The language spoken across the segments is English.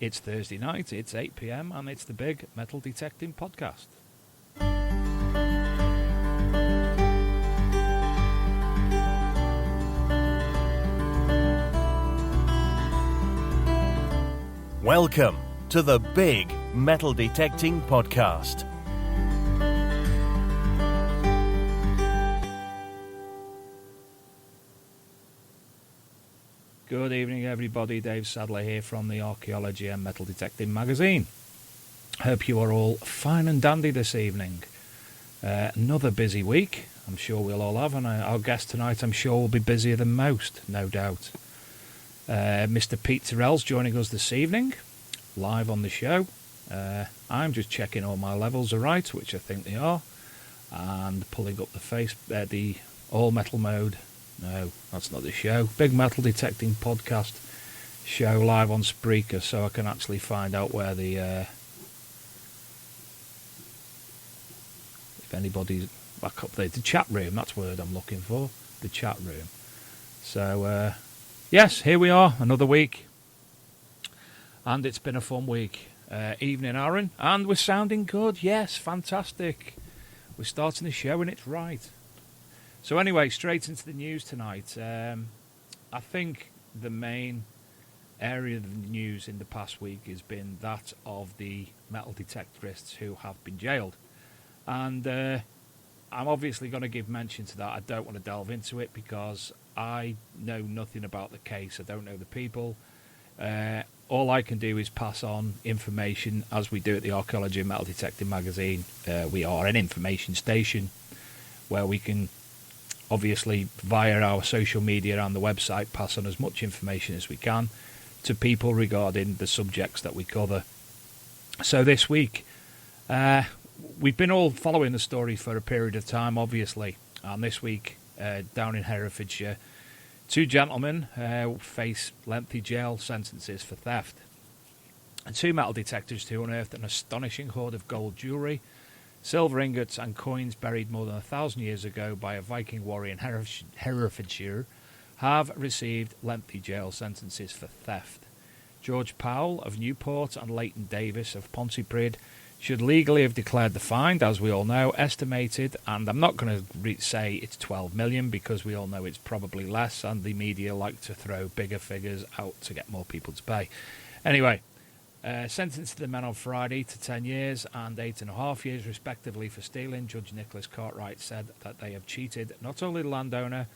It's Thursday night, it's 8 p.m, and it's the Big Metal Detecting Podcast. Welcome to the Big Metal Detecting Podcast. Good evening, everybody. Dave Sadler here from the Archaeology and Metal Detecting magazine. Hope you are all fine and dandy this evening. Another busy week, I'm sure we'll all have, and our guest tonight, I'm sure, will be busier than most, no doubt. Mr. Pete Turrell's joining us this evening, live on the show. I'm just checking all my levels are right, which I think they are, and pulling up the all metal mode. No, that's not the show. Big Metal Detecting Podcast show live on Spreaker, so I can actually find out where the if anybody's back up there, the chat room. That's the word I'm looking for. The chat room. So yes, here we are, another week, and it's been a fun week. Evening, Aaron, and we're sounding good. Yes, fantastic. We're starting the show and it's right. So anyway, straight into the news tonight. I think the main area of the news in the past week has been that of the metal detectorists who have been jailed. And I'm obviously going to give mention to that. I don't want to delve into it because I know nothing about the case. I don't know the people. All I can do is pass on information as we do at the Archaeology and Metal Detecting magazine. We are an information station where we can, obviously, via our social media and the website, pass on as much information as we can to people regarding the subjects that we cover. So this week, we've been all following the story for a period of time, obviously. And this week, down in Herefordshire, two gentlemen face lengthy jail sentences for theft. And two metal detectors who unearthed an astonishing hoard of gold jewellery, silver ingots and coins buried more than 1,000 years ago by a Viking warrior in Herefordshire have received lengthy jail sentences for theft. George Powell of Newport and Leighton Davis of Pontypridd should legally have declared the find, as we all know, estimated, and I'm not going to say it's 12 million because we all know it's probably less, and the media like to throw bigger figures out to get more people to pay. Anyway, sentenced the men on Friday to 10 years and 8.5 years respectively for stealing. Judge Nicholas Cartwright said that they have cheated not only the landowner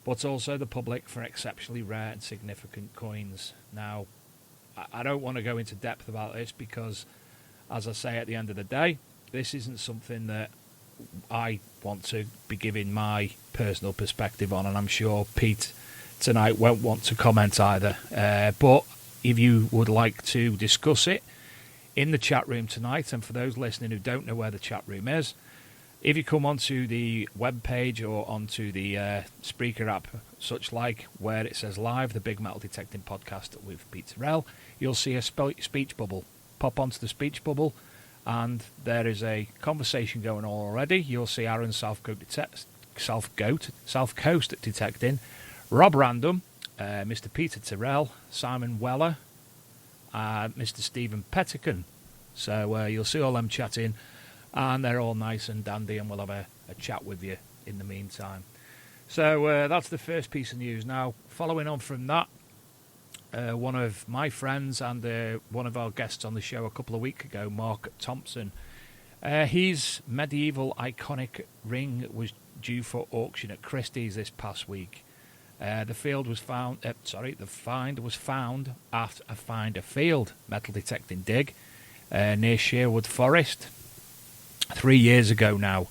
but also the public for exceptionally rare and significant coins. Now, I don't want to go into depth about this because, as I say, at the end of the day, this isn't something that I want to be giving my personal perspective on, and I'm sure Pete tonight won't want to comment either. But if you would like to discuss it in the chat room tonight, and for those listening who don't know where the chat room is, if you come onto the web page or onto the Spreaker app, such like, where it says live, the Big Metal Detecting Podcast with Pete Turrell, you'll see a speech bubble. Pop onto the speech bubble, and there is a conversation going on already. You'll see Aaron South Coast Detecting, Rob Random, Mr. Peter Turrell, Simon Weller, Mr. Stephen Pettican. So you'll see all them chatting, and they're all nice and dandy, and we'll have a chat with you in the meantime. So that's the first piece of news. Now, following on from that, one of my friends and one of our guests on the show a couple of weeks ago, Mark Thompson, his medieval iconic ring was due for auction at Christie's this past week. The find was found at a Finder Field metal detecting dig near Sherwood Forest 3 years ago now.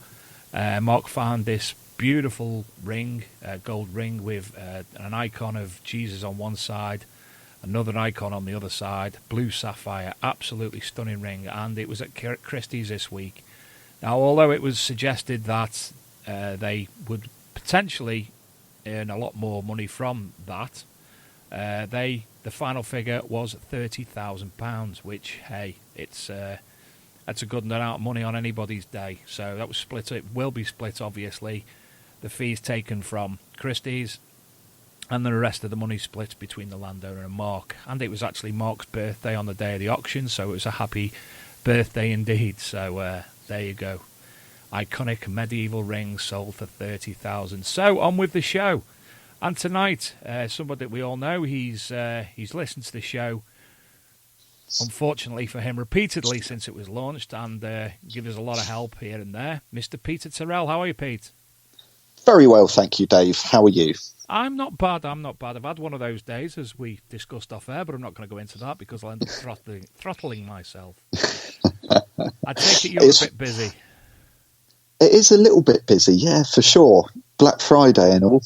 Mark found this beautiful ring, gold ring with an icon of Jesus on one side, another icon on the other side, blue sapphire, absolutely stunning ring, and it was at Christie's this week. Now, although it was suggested that they would potentially earn a lot more money from that, the final figure was £30,000, which, hey, that's a good amount of money on anybody's day. So that was split. It will be split, obviously. The fees taken from Christie's and the rest of the money split between the landowner and Mark. And it was actually Mark's birthday on the day of the auction, so it was a happy birthday indeed. So there you go. Iconic medieval ring sold for $30,000. So on with the show. And tonight, somebody that we all know, he's listened to the show, unfortunately for him, repeatedly since it was launched, and gives us a lot of help here and there. Mr. Peter Turrell, how are you, Pete? Very well, thank you, Dave. How are you? I'm not bad. I've had one of those days, as we discussed off air, but I'm not going to go into that because I'll end up throttling myself. I take it you're a bit busy. It is a little bit busy, yeah, for sure. Black Friday and all.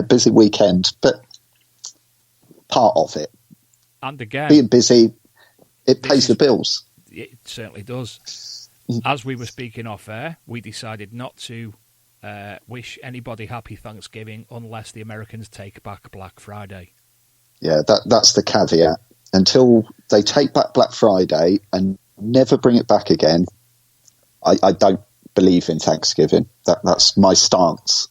Busy weekend, but part of it. And again, being busy, it pays the bills. It certainly does. As we were speaking off air, we decided not to wish anybody happy Thanksgiving unless the Americans take back Black Friday. Yeah, that's the caveat. Until they take back Black Friday and never bring it back again, I don't believe in Thanksgiving. That's my stance.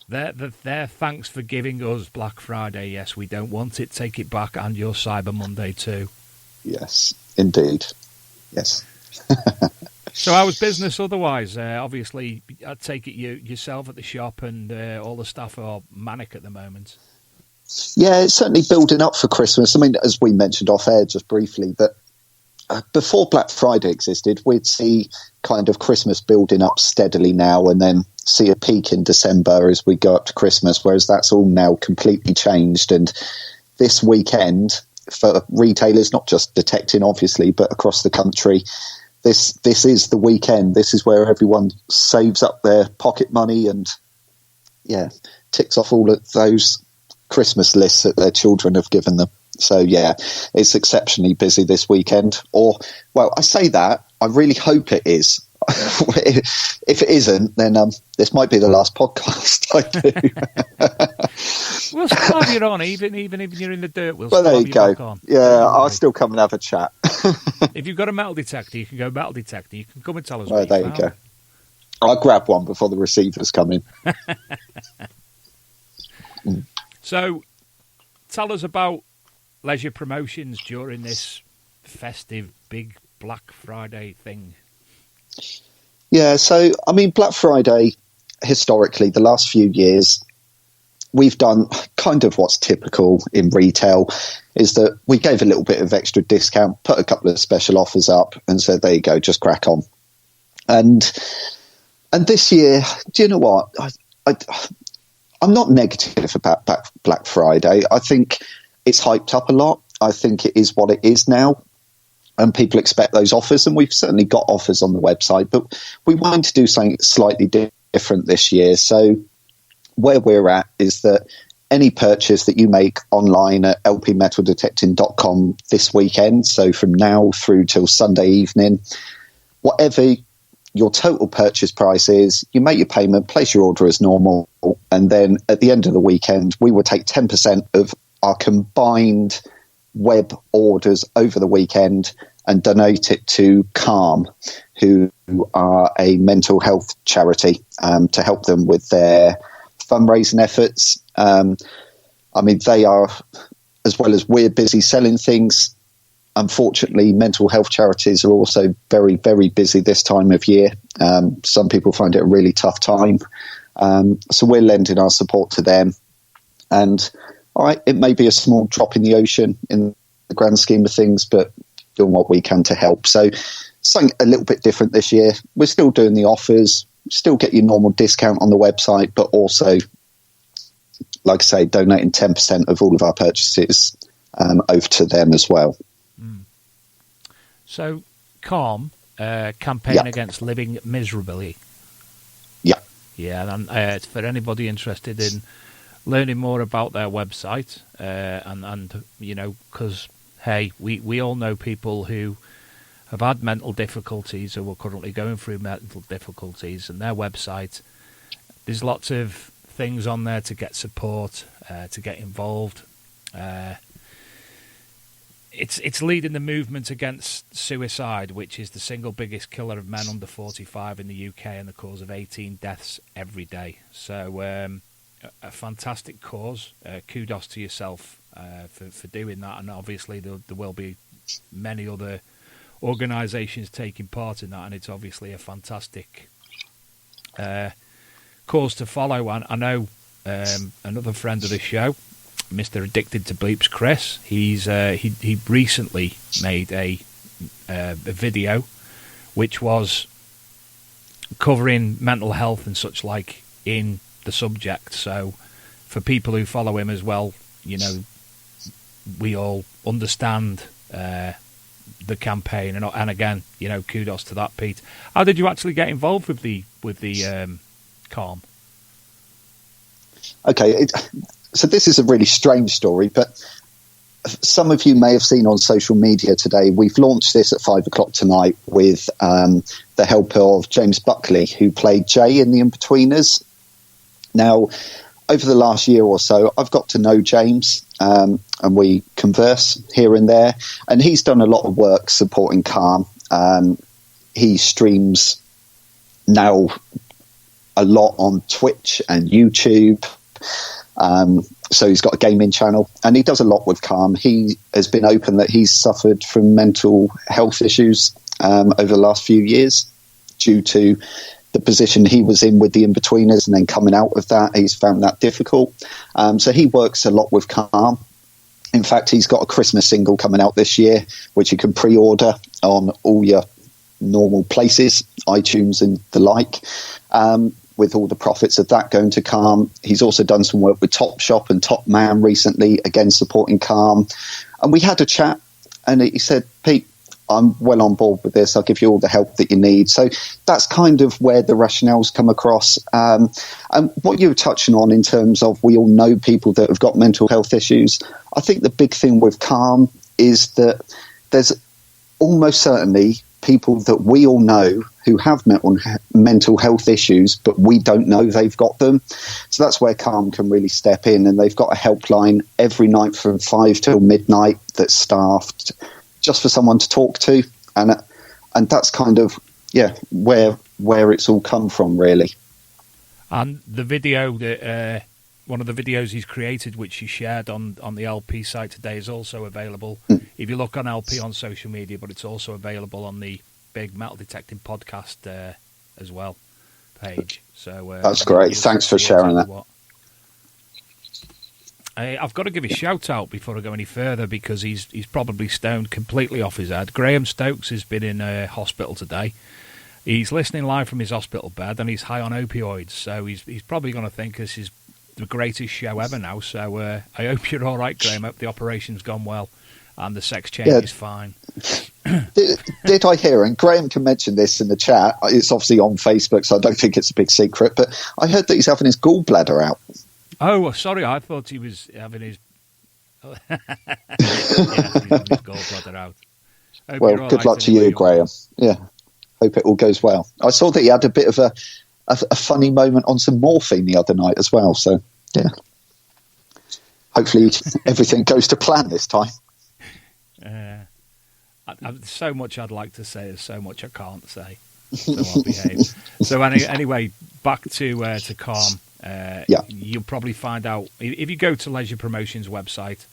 Their thanks for giving us Black Friday. Yes, we don't want it. Take it back, and your Cyber Monday too. Yes, indeed. Yes. So how was business otherwise? Obviously, I take it yourself at the shop and all the staff are manic at the moment. Yeah, it's certainly building up for Christmas. I mean, as we mentioned off air just briefly, but before Black Friday existed, we'd see kind of Christmas building up steadily now and then see a peak in December as we go up to Christmas, whereas that's all now completely changed. And this weekend, for retailers, not just detecting obviously, but across the country, this is the weekend. This is where everyone saves up their pocket money and, ticks off all of those Christmas lists that their children have given them. So, yeah, it's exceptionally busy this weekend. Or, well, I say that. I really hope it is. If it isn't, then this might be the last podcast I do. We'll still have you on, even if you're in the dirt. Well, there you go. Back on. Yeah, I'll still come and have a chat. If you've got a metal detector, you can go metal detector. You can come and tell us. Oh, there you go. I'll grab one before the receivers come in. So, tell us about leisure promotions during this festive big Black Friday thing. Yeah, so I mean, Black Friday historically, the last few years, we've done kind of what's typical in retail, is that we gave a little bit of extra discount, put a couple of special offers up, and said, there you go, just crack on. And this year, do you know what? I'm not negative about Black Friday. I think it's hyped up a lot. I think it is what it is now, and people expect those offers, and we've certainly got offers on the website, but we wanted to do something slightly different this year. So where we're at is that any purchase that you make online at lpmetaldetecting.com this weekend, so from now through till Sunday evening, whatever your total purchase price is, you make your payment, place your order as normal, and then at the end of the weekend, we will take 10% of our combined web orders over the weekend and donate it to Calm, who are a mental health charity, to help them with their fundraising efforts. I mean, they are, as well as we're busy selling things, unfortunately, mental health charities are also very, very busy this time of year. Some people find it a really tough time. So we're lending our support to them. And all right, it may be a small drop in the ocean in the grand scheme of things, but doing what we can to help. So something a little bit different this year. We're still doing the offers, still get your normal discount on the website, but also, like I say, donating 10% of all of our purchases over to them as well. So, Calm, campaign against living miserably. Yeah. Yeah, and for anybody interested in learning more about their website, and you know, because, hey, we all know people who have had mental difficulties or are currently going through mental difficulties, and their website, there's lots of things on there to get support, to get involved. It's leading the movement against suicide, which is the single biggest killer of men under 45 in the UK and the cause of 18 deaths every day. So a fantastic cause. Kudos to yourself for doing that, and obviously there will be many other organisations taking part in that, and it's obviously a fantastic cause to follow. And I know another friend of the show, Mr. Addicted to Bleeps, Chris. He recently made a video which was covering mental health and such like in the subject. So for people who follow him as well, we all understand the campaign, and again, kudos to that, Pete. How did you actually get involved with the Calm? Okay, so this is a really strange story, but some of you may have seen on social media today, we've launched this at 5:00 tonight with the help of James Buckley, who played Jay in The Inbetweeners. Now, over the last year or so, I've got to know James, and we converse here and there, and he's done a lot of work supporting Calm. He streams now a lot on Twitch and YouTube. So he's got a gaming channel, and he does a lot with Calm. He has been open that he's suffered from mental health issues over the last few years due to the position he was in with the Inbetweeners, and then coming out of that, he's found that difficult. So he works a lot with Calm. In fact, he's got a Christmas single coming out this year, which you can pre-order on all your normal places, iTunes and the like, with all the profits of that going to Calm. He's also done some work with Topshop and Top Man recently, again supporting Calm. And we had a chat, and he said, Pete, I'm well on board with this. I'll give you all the help that you need. So that's kind of where the rationales come across. And what you were touching on in terms of we all know people that have got mental health issues, I think the big thing with Calm is that there's almost certainly people that we all know who have mental health issues, but we don't know they've got them. So that's where Calm can really step in, and they've got a helpline every night from 5 till midnight that's staffed just for someone to talk to, and that's kind of where it's all come from, really. And the video that one of the videos he's created, which he shared on the LP site today, is also available. If you look on LP on social media, but it's also available on the Big Metal Detecting Podcast as well page. So that's great. Thanks for sharing that. I've got to give a shout out before I go any further, because he's probably stoned completely off his head. Graham Stokes has been in hospital today. He's listening live from his hospital bed, and he's high on opioids. So he's probably going to think this is the greatest show ever now. So I hope you're all right, Graham. I hope the operation's gone well and the sex change is fine. Did I hear, and Graham can mention this in the chat, it's obviously on Facebook, so I don't think it's a big secret, but I heard that he's having his gallbladder out. Oh, sorry, I thought he was having his... yeah, he's having his gallbladder out. Well, good luck to you, Graham. Yeah, hope it all goes well. I saw that he had a bit of a funny moment on some morphine the other night as well, so yeah. Hopefully everything goes to plan this time. So much I'd like to say, there's so much I can't say, so I'll behave. So anyway, back to Calm. You'll probably find out, if you go to Leisure Promotions website,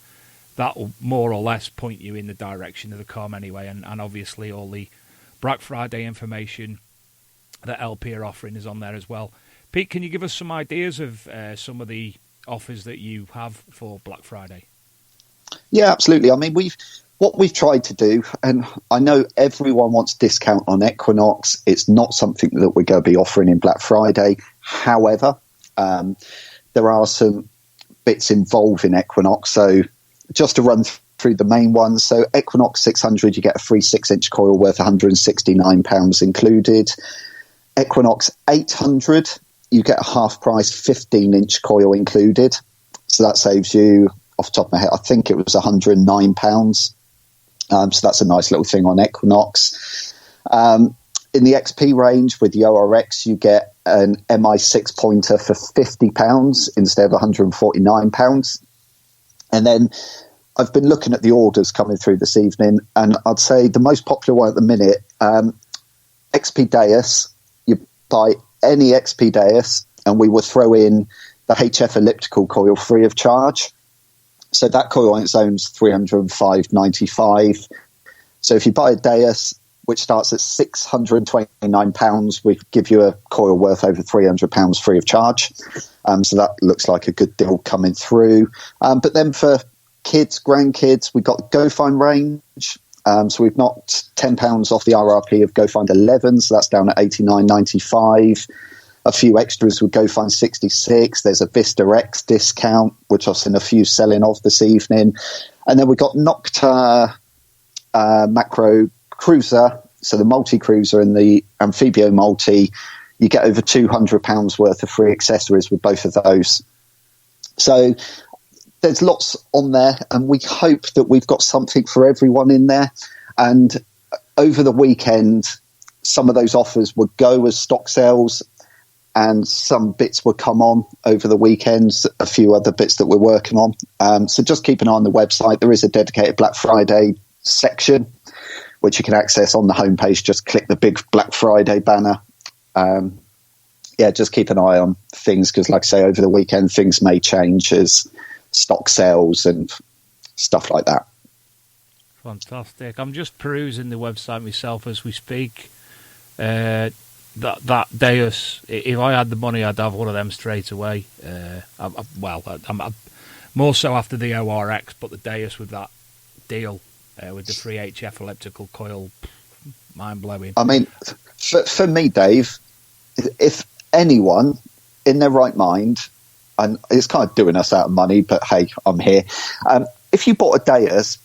that will more or less point you in the direction of the Calm anyway, and obviously all the Black Friday information that LP are offering is on there as well. Pete, can you give us some ideas of some of the offers that you have for Black Friday? Yeah, absolutely. I mean, what we've tried to do, and I know everyone wants discount on Equinox. It's not something that we're going to be offering in Black Friday. However, there are some bits involved in Equinox. So just to run through the main ones. So Equinox 600, you get a free 6-inch coil worth £169 included. Equinox 800, you get a half price 15-inch coil included. So that saves you, off the top of my head, I think it was £109. So that's a nice little thing on Equinox. In the XP range with the ORX, you get an MI6 pointer for £50 instead of £149. And then I've been looking at the orders coming through this evening, and I'd say the most popular one at the minute, XP Deus. You buy any XP Deus, and we will throw in the HF elliptical coil free of charge. So that coil on its own is £305.95. So if you buy a Deus, which starts at £629, we give you a coil worth over £300 free of charge. So that looks like a good deal coming through. But then for kids, grandkids, we've got GoFind range. So we've knocked £10 off the RRP of GoFind 11, so that's down at £89.95. A few extras with GoFind 66. There's a Vista X discount, which I've seen a few selling of this evening. And then we've got Nocta Macro Cruiser, so the multi-cruiser and the Amphibio multi. You get over £200 worth of free accessories with both of those. So there's lots on there, and we hope that we've got something for everyone in there. And over the weekend, some of those offers would go as stock sales, and some bits will come on over the weekends, a few other bits that we're working on. So just keep an eye on the website. There is a dedicated Black Friday section, which you can access on the homepage. Just click the big Black Friday banner. Just keep an eye on things, because like I say, over the weekend, things may change as stock sales and stuff like that. Fantastic. I'm just perusing the website myself as we speak. That Deus, if I had the money, I'd have one of them straight away. I'm more so after the ORX, but the Deus with that deal with the free HF elliptical coil, mind-blowing. I mean, for me, Dave, if anyone in their right mind, and it's kind of doing us out of money, but hey, I'm here. If you bought a Deus,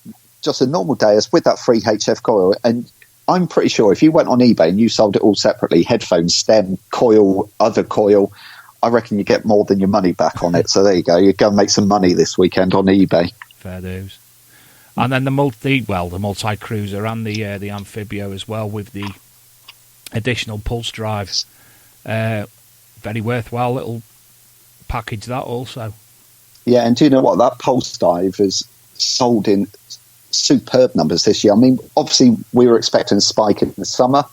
just a normal Deus with that free HF coil, and I'm pretty sure if you went on eBay and you sold it all separately, headphone, stem, coil, other coil, I reckon you get more than your money back on it. So there you go. You go and make some money this weekend on eBay. Fair dues. And then the multi-cruiser and the Amphibio as well, with the additional pulse drives. Very worthwhile little package that also. Yeah, and do you know what? That pulse drive is sold in superb numbers this year. I mean, obviously we were expecting a spike in the summer,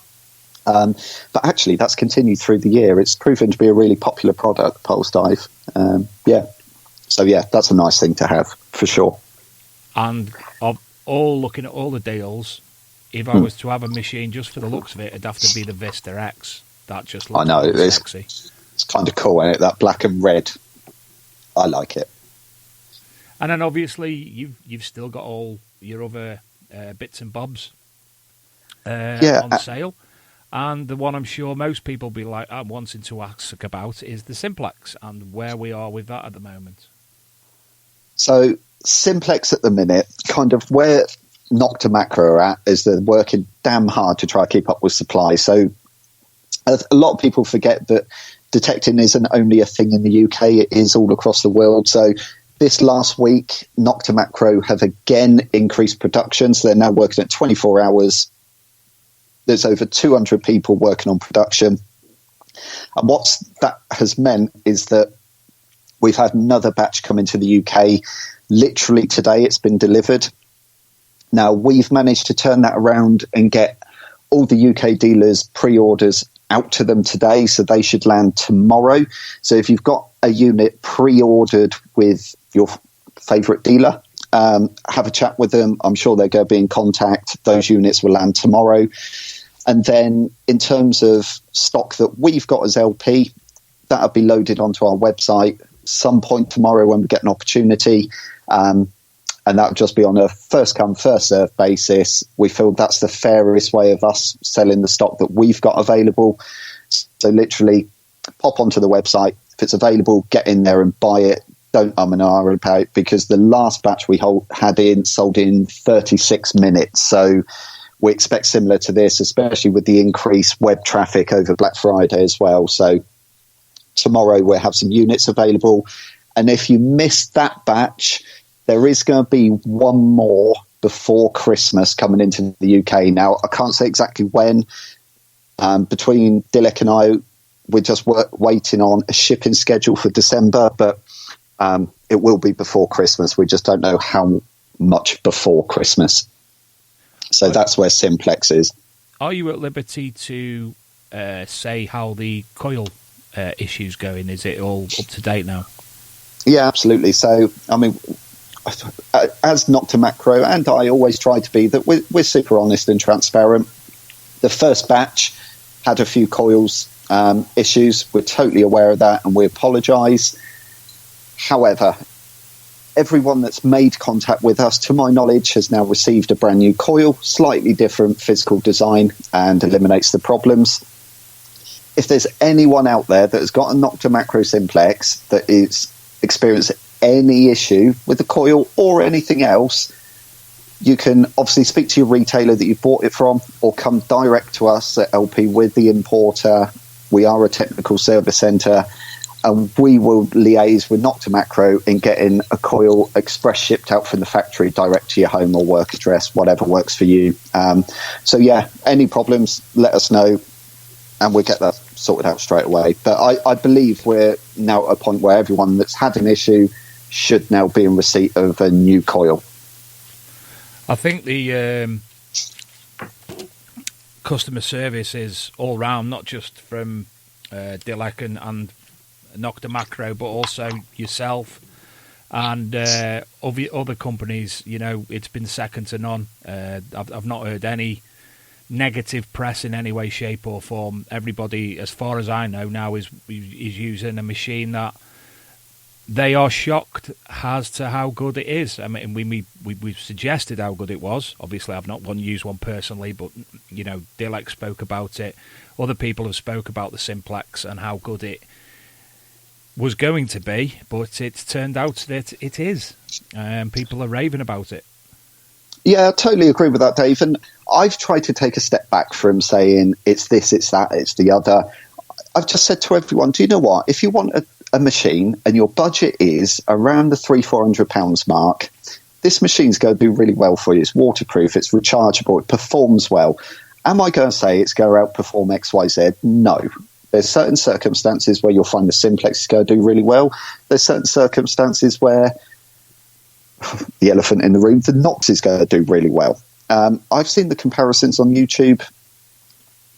but actually that's continued through the year. It's proven to be a really popular product, Pulse Dive. So that's a nice thing to have for sure. And looking at all the deals, if I was to have a machine just for the looks of it, it'd have to be the Vista X. That just looks sexy. It's kind of cool, isn't it? That black and red. I like it. And then obviously you've still got all your other bits and bobs on sale. And the one I'm sure most people be like, I'm wanting to ask about is the Simplex and where we are with that at the moment. So Simplex at the minute, kind of where Nocta Macro are at, is they're working damn hard to try to keep up with supply. So a lot of people forget that detecting isn't only a thing in the UK, it is all across the world. So this last week, Nocta Macro have again increased production, so they're now working at 24 hours. There's over 200 people working on production. And what that has meant is that we've had another batch come into the UK. Literally today it's been delivered. Now, we've managed to turn that around and get all the UK dealers' pre-orders out to them today, so they should land tomorrow. So if you've got a unit pre-ordered with your favourite dealer, have a chat with them. I'm sure they're going to be in contact. Those units will land tomorrow. And then in terms of stock that we've got as LP, that'll be loaded onto our website some point tomorrow when we get an opportunity. And that'll just be on a first come, first served basis. We feel that's the fairest way of us selling the stock that we've got available. So literally pop onto the website. If it's available, get in there and buy it. Don't and ah about it, because the last batch we had sold in 36 minutes. So we expect similar to this, especially with the increased web traffic over Black Friday as well. So tomorrow we'll have some units available. And if you missed that batch, there is going to be one more before Christmas coming into the UK. Now, I can't say exactly when. Between Dilek and I, we're just waiting on a shipping schedule for December, but it will be before Christmas. We just don't know how much before Christmas. So that's where Simplex is. Are you at liberty to say how the coil issue's going? Is it all up to date now? Yeah, absolutely. So, I mean, as Nocta Macro, and I always try to be, that we're super honest and transparent. The first batch had a few coils issues. We're totally aware of that, and we apologise. However, everyone that's made contact with us, to my knowledge, has now received a brand new coil, slightly different physical design, and eliminates the problems. If there's anyone out there that has got a Nocta Macro Simplex that is experienced any issue with the coil or anything else, you can obviously speak to your retailer that you bought it from, or come direct to us at LP with the importer. We are a technical service centre, and we will liaise with Nocta Macro in getting a coil express shipped out from the factory direct to your home or work address, whatever works for you. So yeah, any problems, let us know, and we'll get that sorted out straight away. But I believe we're now at a point where everyone that's had an issue should now be in receipt of a new coil. I think the customer service is all round, not just from Dilek and Nocta Macro, but also yourself and other companies. You know, it's been second to none. I've not heard any negative press in any way, shape or form. Everybody, as far as I know now, is using a machine that they are shocked as to how good it is. I mean, we've suggested how good it was. Obviously, I've not used one personally, but, you know, Dilek spoke about it. Other people have spoke about the Simplex and how good it was going to be, but it's turned out that it is. People are raving about it. Yeah, I totally agree with that, Dave. And I've tried to take a step back from saying it's this, it's that, it's the other. I've just said to everyone, do you know what? If you want a machine and your budget is around the £300-400 mark, this machine's going to do really well for you. It's waterproof, it's rechargeable, it performs well. Am I going to say it's going to outperform XYZ? No. There's certain circumstances where you'll find the Simplex is going to do really well. There's certain circumstances where the elephant in the room, the Nox is going to do really well. I've seen the comparisons on YouTube.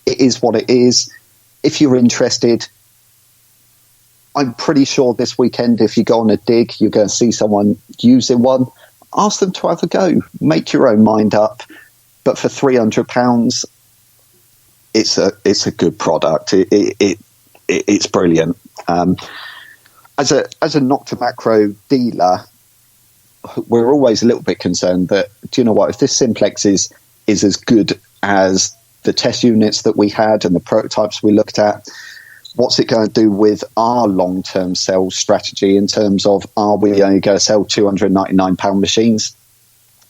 It is what it is. If you're interested, I'm pretty sure this weekend, if you go on a dig, you're going to see someone using one. Ask them to have a go. Make your own mind up. But for £300, it's a good product. It's brilliant. As a Nocta Macro dealer, we're always a little bit concerned that, do you know what, if this Simplex is as good as the test units that we had and the prototypes we looked at, what's it going to do with our long-term sales strategy in terms of, are we only going to sell £299 machines?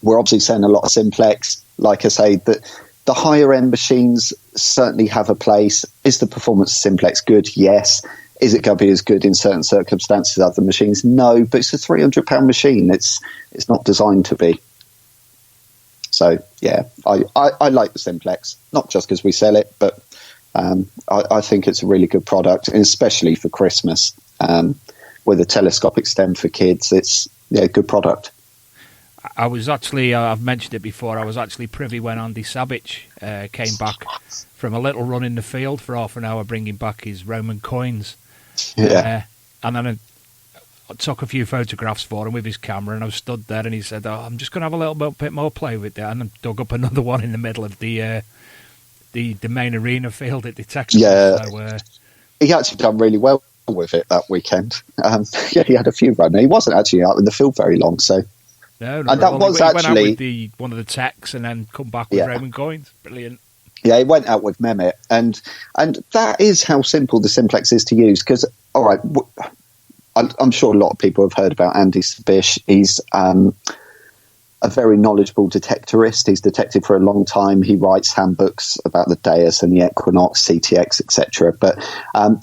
We're obviously selling a lot of Simplex. Like I say, the higher-end machines certainly have a place. Is the performance of Simplex good? Yes. Is it going to be as good in certain circumstances as other machines? No, but it's a £300 machine. It's not designed to be. So, yeah, I like the Simplex, not just because we sell it, but I think it's a really good product, and especially for Christmas. With a telescopic stem for kids, it's a good product. I was actually, I've mentioned it before, I was actually privy when Andy Sabic came back from a little run in the field for half an hour, bringing back his Roman coins. Yeah. And then I took a few photographs for him with his camera, and I was stood there, and he said, I'm just going to have a little bit more play with that, and I dug up another one in the middle of the main arena field at Detective. Yeah. So, he actually done really well with it that weekend. Yeah, he had a few runs. He wasn't actually out in the field very long, so... No, and that was he actually went out with one of the techs and then come back with Roman coins. Brilliant. Yeah, he went out with Mehmet, and that is how simple the Simplex is to use. Because, all right, I'm sure a lot of people have heard about Andy Sabic. He's a very knowledgeable detectorist. He's detected for a long time. He writes handbooks about the Deus and the Equinox, CTX, etc. But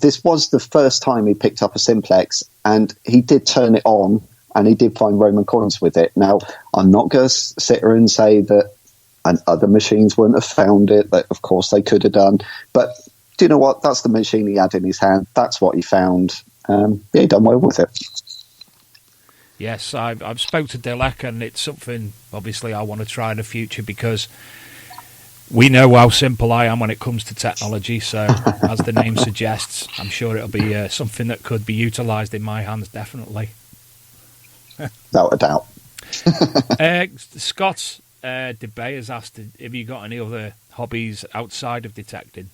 this was the first time he picked up a Simplex, and he did turn it on. And he did find Roman coins with it. Now, I'm not going to sit here and say that other machines wouldn't have found it. That, of course, they could have done. But do you know what? That's the machine he had in his hand. That's what he found. He done well with it. Yes, I've spoke to Dilek, and it's something, obviously, I want to try in the future, because we know how simple I am when it comes to technology. So, as the name suggests, I'm sure it'll be something that could be utilised in my hands, definitely. without a doubt. Scott DeBay has asked, have you got any other hobbies outside of detecting?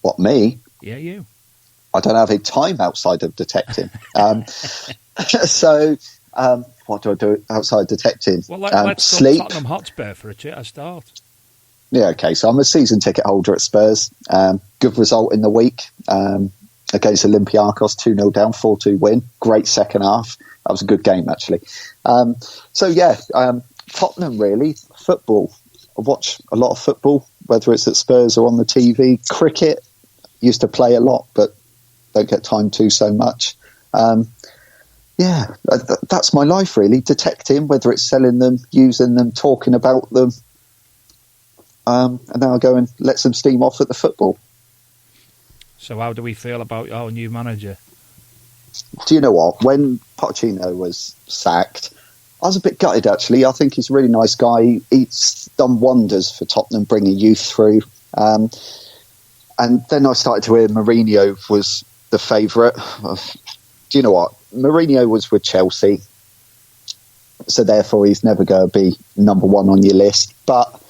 What, me? Yeah, you. I don't have any time outside of detecting. So, what do I do outside detecting? Well, let's sleep. Tottenham Hotspur for a start. Yeah, okay. So I'm a season ticket holder at Spurs. Good result in the week against Olympiacos, 2-0 down, 4-2 win. Great second half. That was a good game, actually. Tottenham, really. Football. I watch a lot of football, whether it's at Spurs or on the TV. Cricket, used to play a lot, but don't get time to so much. That's my life, really. Detecting, whether it's selling them, using them, talking about them. And now I go and let some steam off at the football. So how do we feel about our new manager? Do you know what? When Pochettino was sacked, I was a bit gutted, actually. I think he's a really nice guy. He's done wonders for Tottenham, bringing youth through. And then I started to hear Mourinho was the favourite. Do you know what? Mourinho was with Chelsea, so therefore he's never going to be number one on your list. But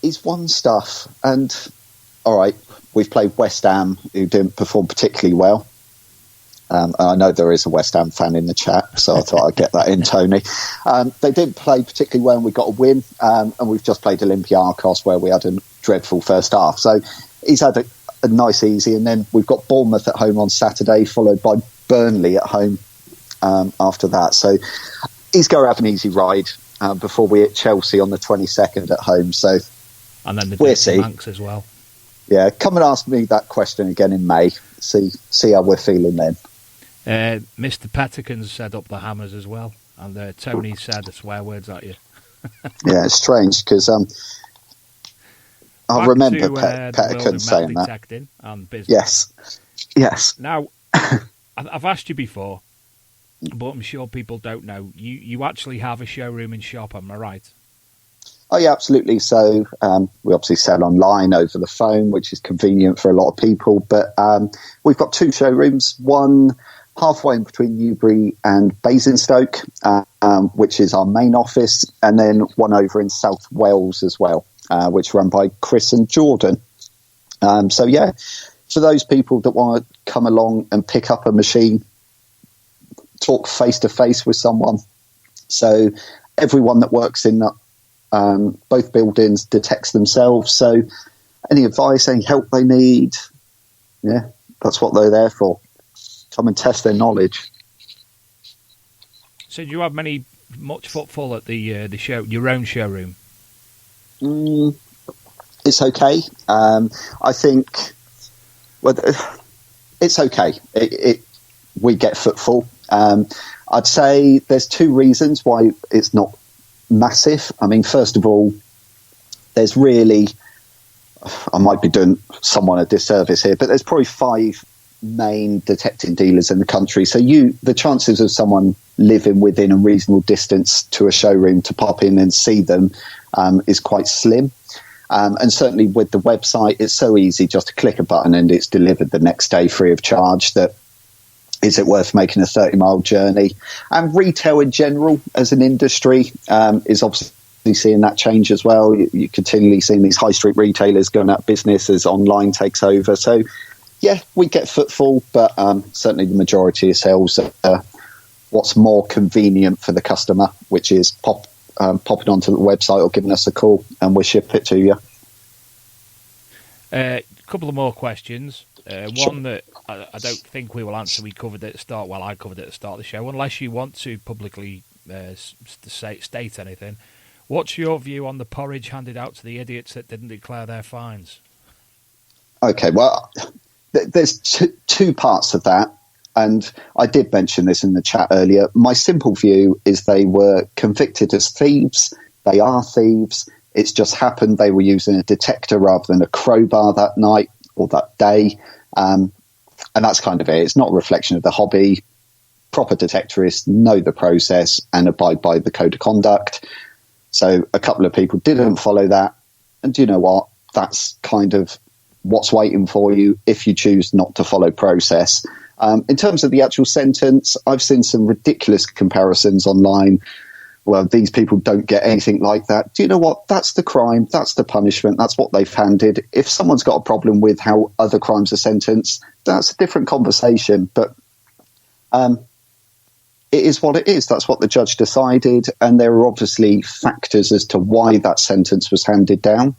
he's won stuff. And, all right, we've played West Ham, who didn't perform particularly well. I know there is a West Ham fan in the chat, so I thought I'd get that in, Tony. They didn't play particularly well, and we got a win. And we've just played Olympiacos, where we had a dreadful first half. So he's had a nice easy, and then we've got Bournemouth at home on Saturday, followed by Burnley at home after that. So he's going to have an easy ride before we hit Chelsea on the 22nd at home. So and then we'll see. Manx as well. Yeah, come and ask me that question again in May. See how we're feeling then. Mr. Pettican set up the hammers as well, and Tony said the swear words at you. Yeah, it's strange because I remember Pettican saying that. And business. Yes. Now, I've asked you before, but I'm sure people don't know. You actually have a showroom and shop, am I right? Oh, yeah, absolutely. So we obviously sell online over the phone, which is convenient for a lot of people. But we've got two showrooms, one halfway in between Newbury and Basingstoke, which is our main office, and then one over in South Wales as well, which is run by Chris and Jordan. For those people that want to come along and pick up a machine, talk face-to-face with someone. So everyone that works in both buildings detects themselves. So any advice, any help they need, that's what they're there for. Come and test their knowledge. So do you have much footfall at the show, your own showroom? It's okay. I think it's okay. We get footfall. I'd say there's two reasons why it's not massive. I mean, first of all, there's really, I might be doing someone a disservice here, but there's probably 5 main detecting dealers in the country. So the chances of someone living within a reasonable distance to a showroom to pop in and see them is quite slim. And certainly with the website, it's so easy just to click a button and it's delivered the next day free of charge. That is it worth making a 30-mile journey? And retail in general as an industry is obviously seeing that change as well. You're continually seeing these high street retailers going out of business as online takes over. So, yeah, we get footfall, but certainly the majority of sales are what's more convenient for the customer, which is popping onto the website or giving us a call and we'll ship it to you. A couple of more questions. Sure. One that I don't think we will answer. We covered it at the start. Well, I covered it at the start of the show. Unless you want to publicly state anything, what's your view on the porridge handed out to the idiots that didn't declare their fines? Okay, well, there's two parts of that. And I did mention this in the chat earlier. My simple view is they were convicted as thieves. They are thieves. It's just happened they were using a detector rather than a crowbar that night or that day. And that's kind of it. It's not a reflection of the hobby. Proper detectorists know the process and abide by the code of conduct. So a couple of people didn't follow that. And do you know what? That's kind of what's waiting for you if you choose not to follow process. In terms of the actual sentence, I've seen some ridiculous comparisons online. Well, these people don't get anything like that. Do you know what? That's the crime. That's the punishment. That's what they've handed. If someone's got a problem with how other crimes are sentenced, that's a different conversation. But it is what it is. That's what the judge decided. And there are obviously factors as to why that sentence was handed down,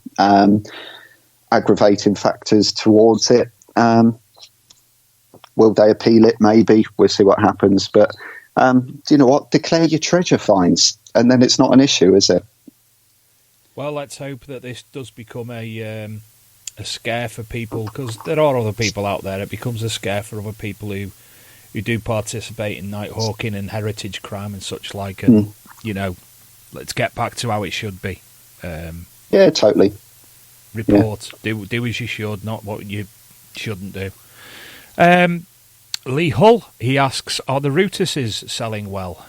aggravating factors towards it. Will they appeal it? Maybe. We'll see what happens. But do you know what? Declare your treasure fines, and then it's not an issue, is it? Well, let's hope that this does become a scare for people, because there are other people out there. It becomes a scare for other people who do participate in night hawking and heritage crime and such like. And let's get back to how it should be. Yeah, totally. Report. Yeah. Do as you should, not what you shouldn't do. Lee Hull, he asks, are the Rootuses selling well?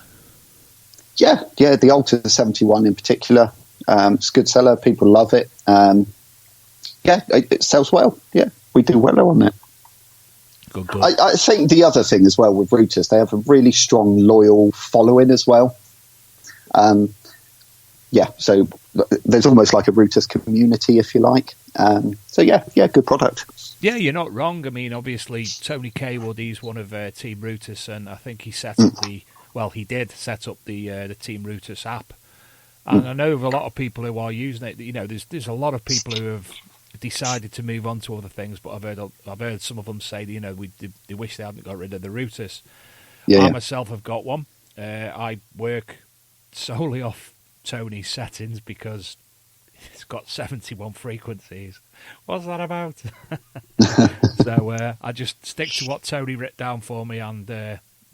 Yeah, the Alta 71 in particular. It's a good seller. People love it. It sells well. Yeah, we do well on it. Good. I think the other thing as well with Rootus, they have a really strong, loyal following as well. So there's almost like a Rootus community, if you like. Good product. Yeah, you're not wrong. I mean, obviously, Tony Kaywood, he's one of Team Rootus, and I think he set up he did set up the Team Rootus app. And I know of a lot of people who are using it. There's a lot of people who have decided to move on to other things, but I've heard some of them say, they wish they hadn't got rid of the Rootus. I myself have got one. I work solely off Tony's settings because it's got 71 frequencies. What's that about? So I just stick to what Tony wrote down for me, and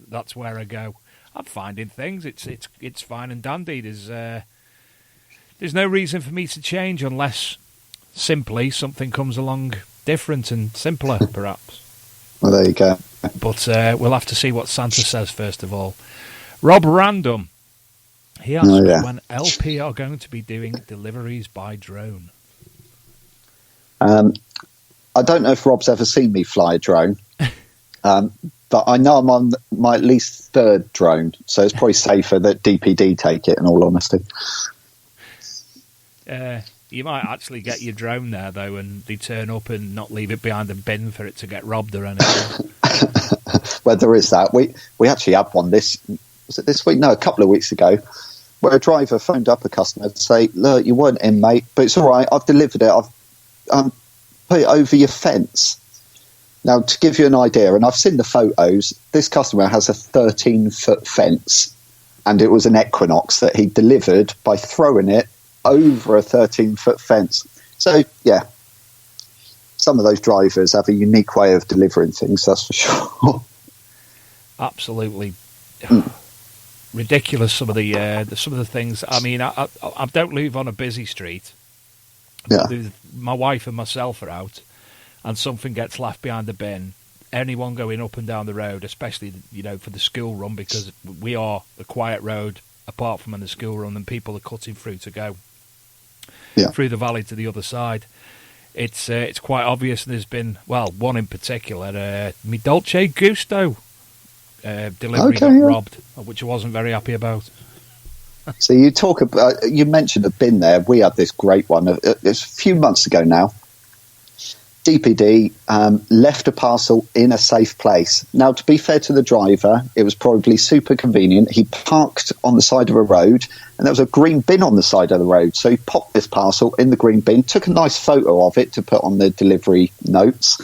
that's where I go. I'm finding things. It's fine and dandy. There's no reason for me to change unless simply something comes along different and simpler, perhaps. Well, there you go. But we'll have to see what Santa says first of all. Rob Random, he asks when LP are going to be doing deliveries by drone. I don't know if Rob's ever seen me fly a drone, but I know I'm on my at least third drone, so it's probably safer that DPD take it, in all honesty. You might actually get your drone there, though, and they turn up and not leave it behind a bin for it to get robbed or anything. Well, there is that. We actually had one this week? No, a couple of weeks ago, where a driver phoned up a customer to say, look, you weren't in, mate, but it's all right, I've delivered it, I've put it over your fence. Now, to give you an idea, and I've seen the photos, this customer has a 13-foot fence, and it was an Equinox that he delivered by throwing it over a 13-foot fence. So, yeah, some of those drivers have a unique way of delivering things, that's for sure. Absolutely ridiculous. Some of the things. I mean, I don't live on a busy street. Yeah. My wife and myself are out, and something gets left behind the bin. Anyone going up and down the road, especially for the school run, because we are a quiet road apart from in the school run, and people are cutting through to go through the valley to the other side. It's quite obvious. And there's been one in particular, mi Dolce Gusto delivery got robbed, which I wasn't very happy about. So you mentioned a bin there. We had this great one. It's a few months ago now. DPD left a parcel in a safe place. Now, to be fair to the driver, it was probably super convenient. He parked on the side of a road, and there was a green bin on the side of the road. So he popped this parcel in the green bin, took a nice photo of it to put on the delivery notes,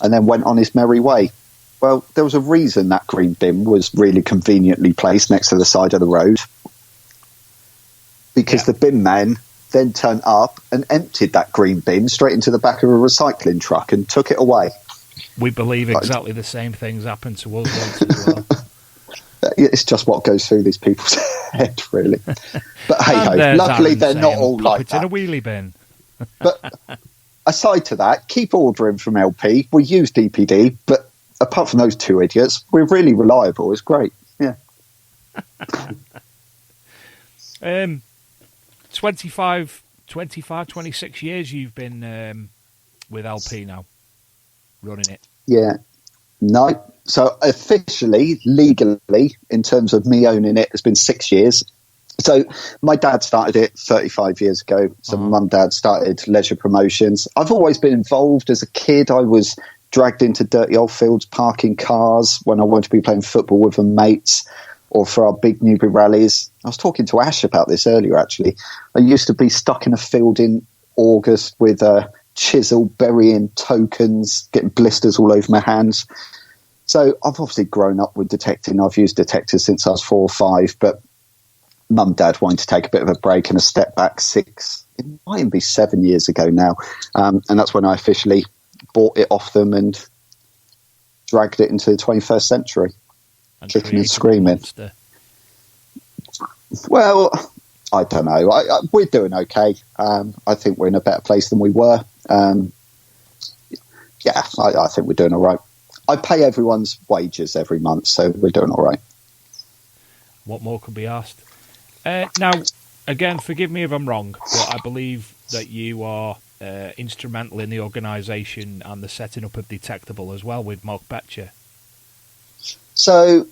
and then went on his merry way. Well, there was a reason that green bin was really conveniently placed next to the side of the road, because the bin man then turned up and emptied that green bin straight into the back of a recycling truck and took it away. We believe exactly the same things happen to us as well. It's just what goes through these people's head, really. But hey-ho, luckily they're not all like it's that. In a wheelie bin. But aside to that, keep ordering from LP. We use DPD, but apart from those two idiots, we're really reliable. It's great. Yeah. 26 years you've been with LP now, running it. Yeah. No. So officially, legally, in terms of me owning it, it's been 6 years. So my dad started it 35 years ago. So mum and dad started leisure promotions. I've always been involved as a kid. I was dragged into dirty old fields, parking cars when I wanted to be playing football with my mates or for our big Newbury rallies. I was talking to Ash about this earlier, actually. I used to be stuck in a field in August with a chisel, burying tokens, getting blisters all over my hands. So I've obviously grown up with detecting. I've used detectors since I was 4 or 5, but mum and dad wanted to take a bit of a break and a step back 6, it might even be 7 years ago now. And that's when I officially bought it off them and dragged it into the 21st century. And kicking and screaming. Well, I don't know. We're doing okay. I think we're in a better place than we were. I think we're doing all right. I pay everyone's wages every month, so we're doing all right. What more could be asked? Now, again, forgive me if I'm wrong, but I believe that you are instrumental in the organisation and the setting up of Detectable as well with Mark Betcher. So,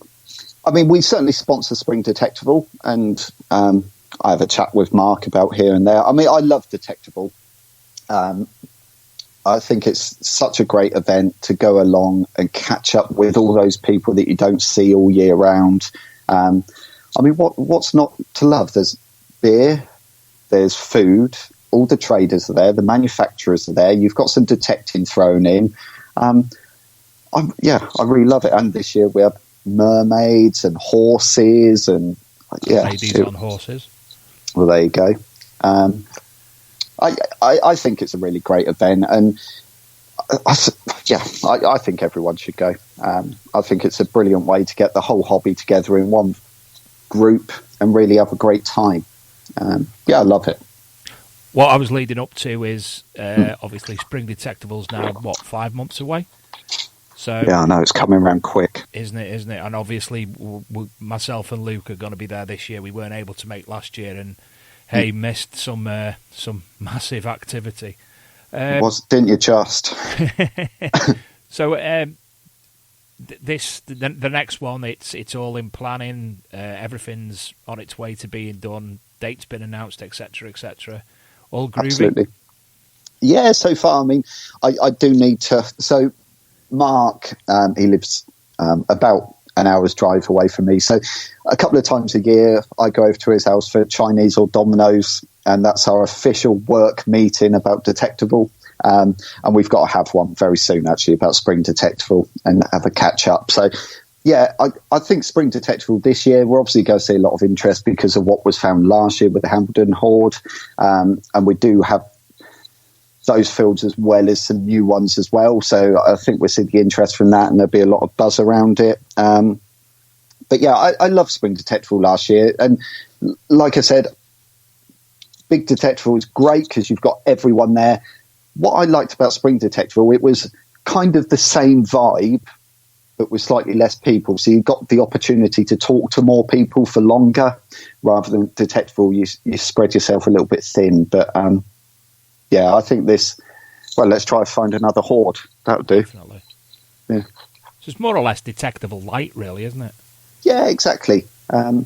I mean, we certainly sponsor Spring Detectable, and I have a chat with Mark about here and there. I mean, I love Detectable. I think it's such a great event to go along and catch up with all those people that you don't see all year round. I mean, what's not to love? There's beer, there's food, all the traders are there, the manufacturers are there, you've got some detecting thrown in. I really love it. And this year we have mermaids and horses and ladies on horses. Well, there you go. I think it's a really great event, and I think everyone should go. I think it's a brilliant way to get the whole hobby together in one group and really have a great time. I love it. What I was leading up to is obviously Spring Detectable's now 5 months away. So yeah, I know it's coming around quick, isn't it? And obviously, myself and Luke are going to be there this year. We weren't able to make last year, and missed some massive activity. Didn't you just? So the next one, it's all in planning. Everything's on its way to being done. Date's been announced, etc., etc. All groovy. Absolutely. Yeah, so far. I mean, I do need to. So Mark, he lives about an hour's drive away from me. So a couple of times a year, I go over to his house for Chinese or Domino's, and that's our official work meeting about Detectable. And we've got to have one very soon, actually, about Spring Detectable and have a catch-up. So, yeah, I think Spring Detectable this year, we're obviously going to see a lot of interest because of what was found last year with the Hambledon Horde. And we do have those fields as well as some new ones as well. So I think we'll see the interest from that, and there'll be a lot of buzz around it. But yeah, I love Spring Detectable last year. And like I said, Big Detectable is great because you've got everyone there. What I liked about Spring Detectable, it was kind of the same vibe, but with slightly less people. So you got the opportunity to talk to more people for longer, rather than Detectable, you spread yourself a little bit thin. But I think this, let's try to find another horde. That would do. Definitely. Yeah. So it's more or less Detectable light, really, isn't it? Yeah, exactly.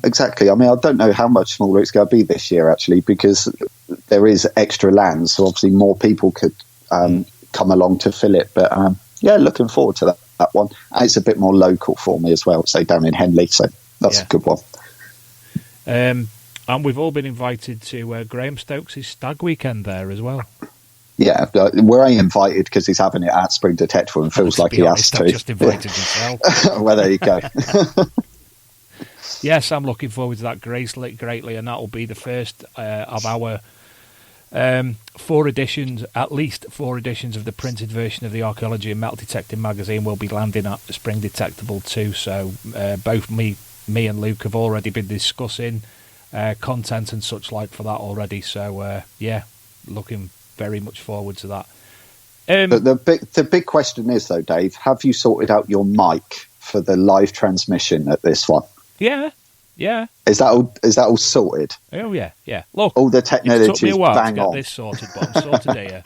Exactly. I mean, I don't know how much smaller it's going to be this year, actually, because there is extra land, so obviously more people could come along to fill it. But looking forward to that one. And it's a bit more local for me as well, say down in Henley, so that's a good one. And we've all been invited to Graham Stokes' stag weekend there as well. Yeah, we're invited because he's having it at Spring Detectable and feels like he has to. I've just invited himself. Well, there you go. Yes, I'm looking forward to that greatly, and that will be the first of our 4 editions, at least 4 editions of the printed version of the Archaeology and Metal Detecting magazine will be landing at the Spring Detectable too. So both me and Luke have already been discussing content and such like for that already. So looking very much forward to that. But the big question is though, Dave, have you sorted out your mic for the live transmission at this one? Yeah. Is that all sorted? Oh yeah. Look, all the technology it took me a while bang to get on. this sorted, but I'm sorted here.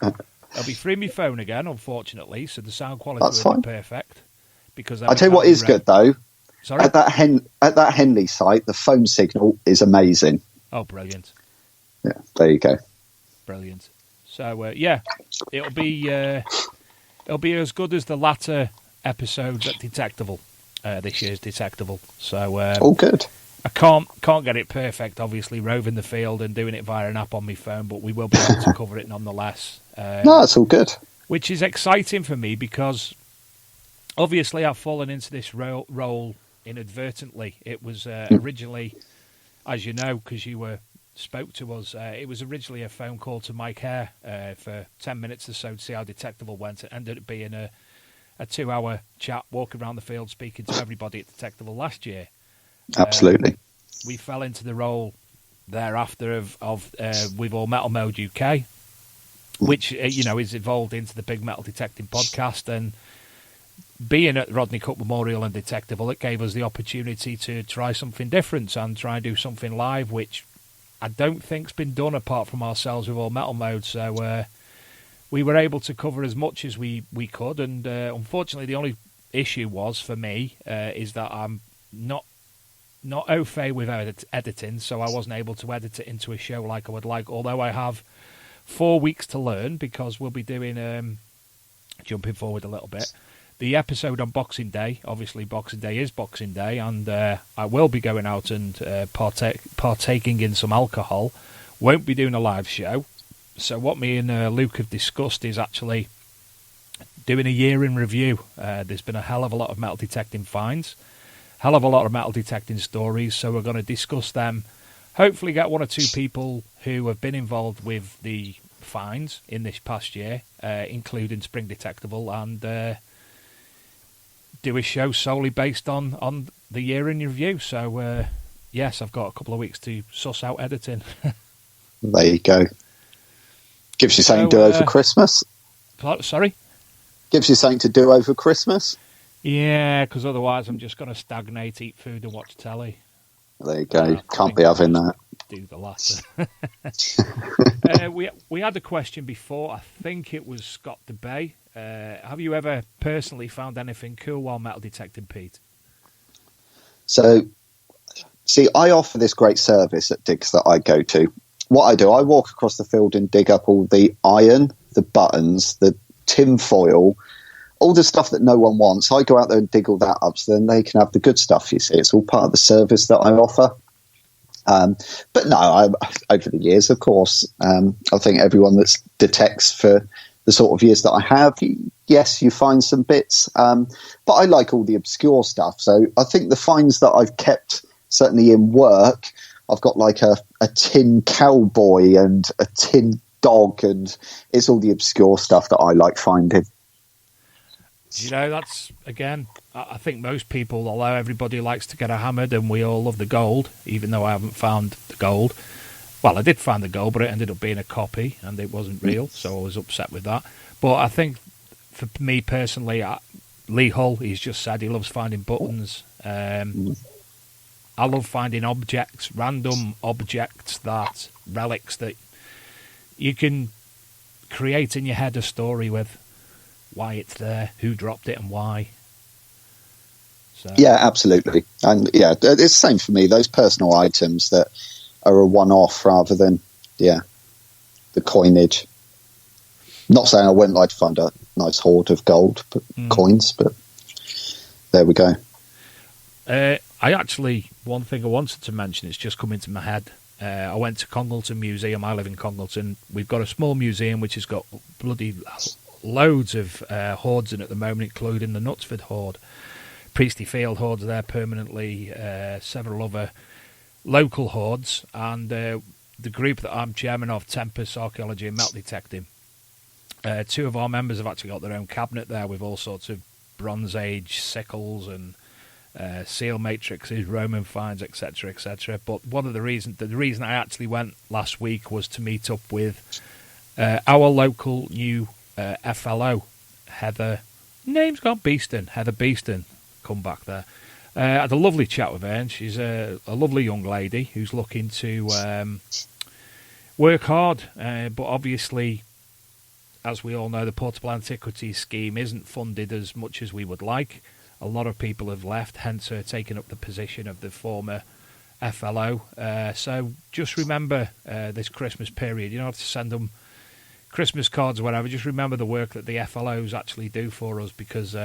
I'll be free my phone again, unfortunately, so the sound quality will be perfect. because I tell you what is good though. Sorry? At that Henley site, the phone signal is amazing. Oh, brilliant! Yeah, there you go. Brilliant. So yeah, it'll be as good as the latter episodes at Detectable, this year's Detectable. So all good. I can't get it perfect, obviously, roving the field and doing it via an app on my phone, but we will be able to cover it nonetheless. No, it's all good. Which is exciting for me because obviously I've fallen into this role inadvertently. It was originally, as you know, because you spoke to us, it was originally a phone call to Mike Hare for 10 minutes or so to see how Detectable went. It ended up being a 2-hour chat, walking around the field, speaking to everybody at Detectable last year. Absolutely. We fell into the role thereafter of with All Metal Mode UK, which is evolved into the Big Metal Detecting podcast. And being at Rodney Cook Memorial and Detectable, it gave us the opportunity to try something different and try and do something live, which I don't think's been done apart from ourselves with All Metal Mode. So we were able to cover as much as we could, and unfortunately the only issue was for me is that I'm not au fait with editing, so I wasn't able to edit it into a show like I would like, although I have 4 weeks to learn, because we'll be doing, jumping forward a little bit, the episode on Boxing Day. Obviously Boxing Day is Boxing Day, and I will be going out and partaking in some alcohol. Won't be doing a live show. So what me and Luke have discussed is actually doing a year in review. There's been a hell of a lot of metal detecting finds, hell of a lot of metal detecting stories, so we're going to discuss them. Hopefully get one or two people who have been involved with the finds in this past year, including Spring Detectable, and do a show solely based on the year in review. So yes, I've got a couple of weeks to suss out editing. There you go. Gives you something to do over Christmas. Sorry? Gives you something to do over Christmas. Yeah, because otherwise I'm just going to stagnate, eat food and watch telly. There you go. Can't be having that. Do the latter. We had a question before. I think it was Scott DeBay. Have you ever personally found anything cool while metal detecting, Pete? So, see, I offer this great service at digs that I go to. What I do, I walk across the field and dig up all the iron, the buttons, the tin foil, all the stuff that no one wants. I go out there and dig all that up so then they can have the good stuff, you see. It's all part of the service that I offer. But no, over the years, of course, I think everyone that detects for the sort of years that I have, yes, you find some bits. But I like all the obscure stuff. So I think the finds that I've kept, certainly in work, I've got like a tin cowboy and a tin dog, and it's all the obscure stuff that I like finding. You know, that's, again, I think most people, although everybody likes to get a hammered and we all love the gold, even though I haven't found the gold. Well, I did find the gold, but it ended up being a copy and it wasn't real, so I was upset with that. But I think for me personally, Lee Hull, he's just said he loves finding buttons. I love finding objects, random objects, relics that you can create in your head a story with. Why it's there, who dropped it and why. So. Yeah, absolutely. And yeah, it's the same for me. Those personal items that are a one-off rather than, the coinage. Not saying I wouldn't like to find a nice hoard of gold, but coins, but there we go. One thing I wanted to mention, it's just come into my head. I went to Congleton Museum. I live in Congleton. We've got a small museum which has got bloody loads of hoards in at the moment, including the Knutsford hoard. Priestley Field hoards there permanently, several other local hoards, and the group that I'm chairman of, Tempest Archaeology and Metal Detecting, two of our members have actually got their own cabinet there with all sorts of Bronze Age sickles and seal matrices, Roman finds, etc., etc. But one of the reason I actually went last week was to meet up with our local new FLO, Heather. Name's gone Beeston. Heather Beeston, come back there. I had a lovely chat with her, and she's a lovely young lady who's looking to work hard, but obviously, as we all know, the Portable Antiquities scheme isn't funded as much as we would like. a lot of people have left, hence her taking up the position of the former FLO. So just remember this Christmas period. You don't have to send them Christmas cards or whatever. Just remember the work that the FLOs actually do for us, because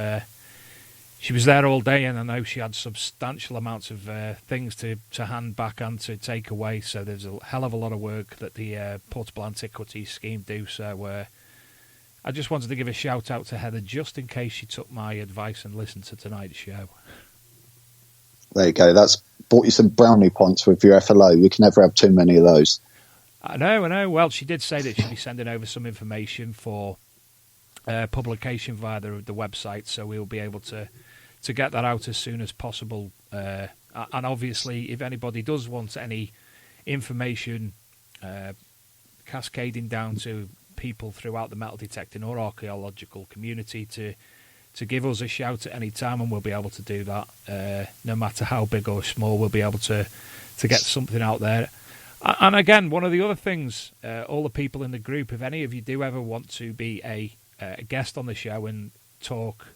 she was there all day, and I know she had substantial amounts of things to hand back and to take away. So there's a hell of a lot of work that the Portable Antiquities scheme do. So I just wanted to give a shout out to Heather, just in case she took my advice and listened to tonight's show. There you go. That's bought you some brownie points with your FLO. You can never have too many of those. I know. Well, she did say that she'd be sending over some information for publication via the website, so we'll be able to get that out as soon as possible. And obviously, if anybody does want any information cascading down to people throughout the metal detecting or archaeological community, to give us a shout at any time, and we'll be able to do that. No matter how big or small, we'll be able to get something out there. And again, one of the other things, all the people in the group, if any of you do ever want to be a guest on the show and talk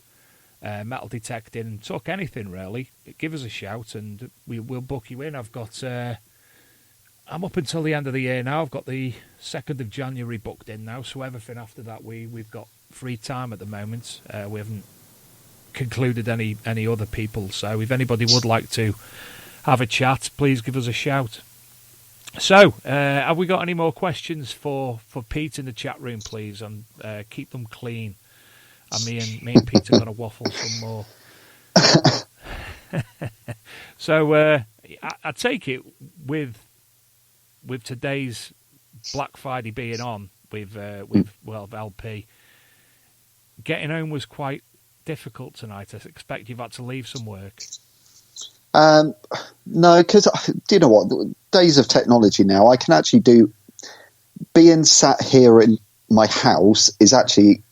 metal detecting, talk anything really, give us a shout and we'll book you in. I've got, I'm up until the end of the year now. I've got the 2nd of January booked in now, so everything after that we've got free time at the moment. We haven't concluded any other people, so if anybody would like to have a chat, please give us a shout. So, have we got any more questions for Pete in the chat room, please? And keep them clean. And me and Pete are going to waffle some more. So, I take it with today's Black Friday being on with LP, getting home was quite difficult tonight. I expect you've had to leave some work. No, because do you know what? Days of technology now, I can actually do. Being sat here in my house is actually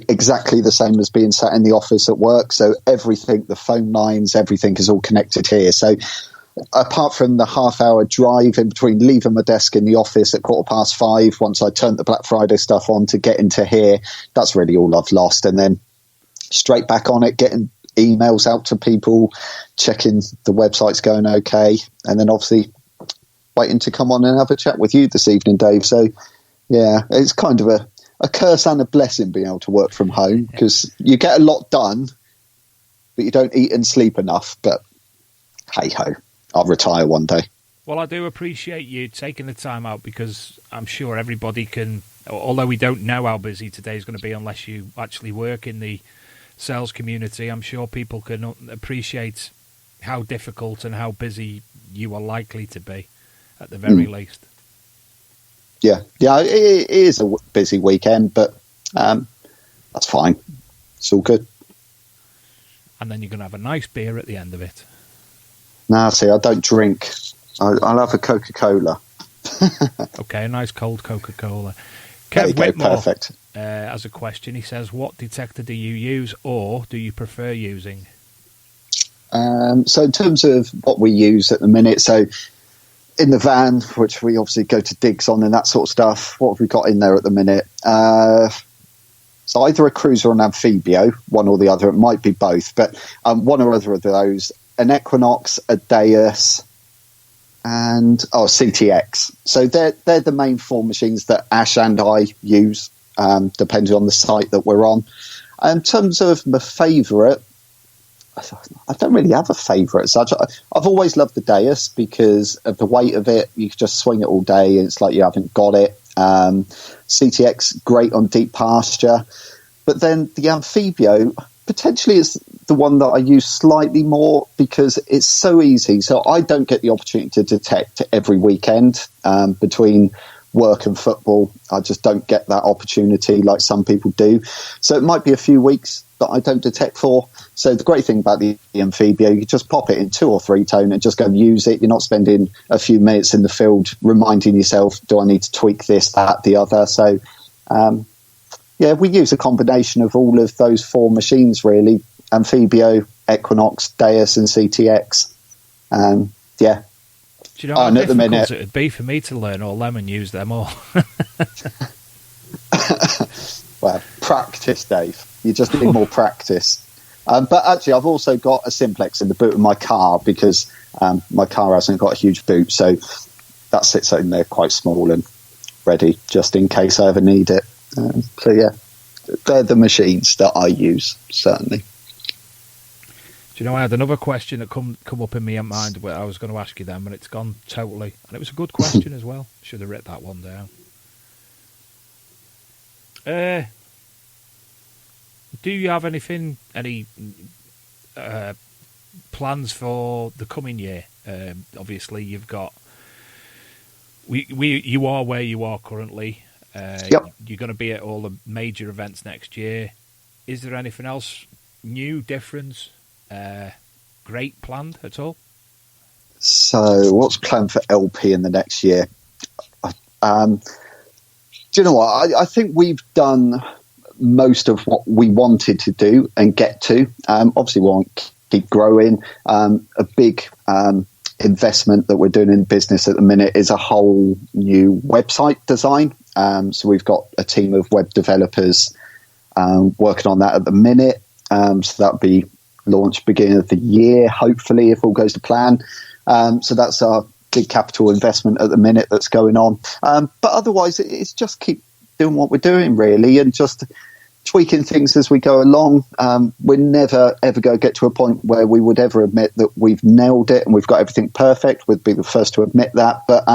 exactly the same as being sat in the office at work. So everything, the phone lines, everything is all connected here. So apart from the half-hour drive in between leaving my desk in the office at 5:15, once I turned the Black Friday stuff on to get into here, that's really all I've lost. And then straight back on it, getting emails out to people, checking the website's going okay, and then obviously waiting to come on and have a chat with you this evening, Dave. So yeah, it's kind of a curse and a blessing being able to work from home, because you get a lot done but you don't eat and sleep enough. But hey ho, I'll retire one day. Well, I do appreciate you taking the time out, because I'm sure everybody can, although we don't know how busy today is going to be unless you actually work in the sales community, I'm sure people can appreciate how difficult and how busy you are likely to be, at the very least. Yeah, it is a busy weekend, but that's fine. It's all good. And then you're going to have a nice beer at the end of it. Nah, see, I don't drink. I'll have a Coca-Cola. Okay, a nice cold Coca-Cola. Kev Whitmore, perfect. As a question, he says, what detector do you use, or do you prefer using? So in terms of what we use at the minute, so in the van, which we obviously go to digs on and that sort of stuff, what have we got in there at the minute? So either a cruiser or an amphibio, one or the other. It might be both, but one or other of those. An Equinox, a Deus, and CTX. So they're the main four machines that Ash and I use, depending on the site that we're on. In terms of my favourite, I don't really have a favourite. So I've always loved the Deus because of the weight of it. You can just swing it all day and it's like you haven't got it. CTX, great on deep pasture. But then the Amphibio potentially is the one that I use slightly more because it's so easy. So I don't get the opportunity to detect every weekend between work and football. I just don't get that opportunity like some people do. So it might be a few weeks that I don't detect for. So the great thing about the Amphibio, you just pop it in 2 or 3 tone and just go and use it. You're not spending a few minutes in the field reminding yourself, do I need to tweak this, that, the other? So, we use a combination of all of those 4 machines, really. Amphibio, Equinox, Deus and CTX. Do you know how difficult minute, it would be for me to learn all them and use them all? Well, practice, Dave. You just need more practice. But actually, I've also got a simplex in the boot of my car because my car hasn't got a huge boot, so that sits in there quite small and ready just in case I ever need it. So yeah, they're the machines that I use, certainly. Do you know, I had another question that come up in my mind where I was going to ask you then, but it's gone totally. And it was a good question as well. Should have written that one down. Do you have any plans for the coming year? Obviously, you've got you are where you are currently. Yep. You're going to be at all the major events next year. Is there anything else new, different, great planned at all? So, what's planned for LP in the next year? Do you know what? I think we've done most of what we wanted to do and get to. Obviously, we want to keep growing. A big investment that we're doing in business at the minute is a whole new website design. So we've got a team of web developers working on that at the minute. So that'll be launched beginning of the year, hopefully, if all goes to plan. So that's our big capital investment at the minute that's going on. But otherwise, it's just keep doing what we're doing, really, and just tweaking things as we go along. We're never, ever going to get to a point where we would ever admit that we've nailed it and we've got everything perfect. We'd be the first to admit that. But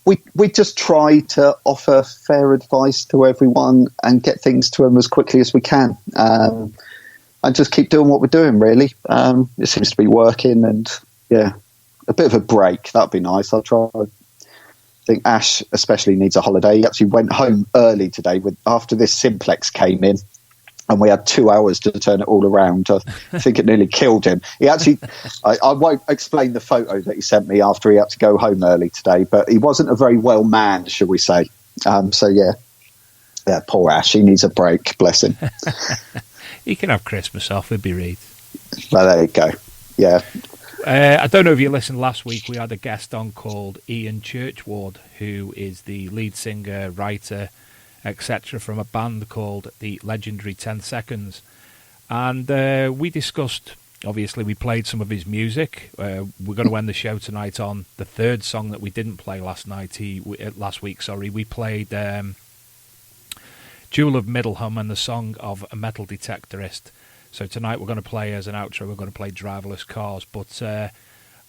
we just try to offer fair advice to everyone and get things to them as quickly as we can. And just keep doing what we're doing, really. It seems to be working, and yeah, a bit of a break. That'd be nice. I'll try. I think Ash especially needs a holiday. He actually went home early today after this simplex came in, and we had 2 hours to turn it all around. I think it nearly killed him. He actually, I won't explain the photo that he sent me after he had to go home early today, but he wasn't a very well manned, shall we say. So yeah, poor Ash. He needs a break, bless him. He can have Christmas off, he'd be right. Well, there you go. Yeah. I don't know if you listened last week. We had a guest on called Ian Churchward, who is the lead singer, writer, etc. from a band called the legendary 10 Seconds. And we discussed, obviously we played some of his music. We're going to end the show tonight on the third song that we didn't play last week. We played Jewel of Middleham and the song of a metal detectorist. So tonight we're going to play, as an outro, we're going to play Driverless Cars. But I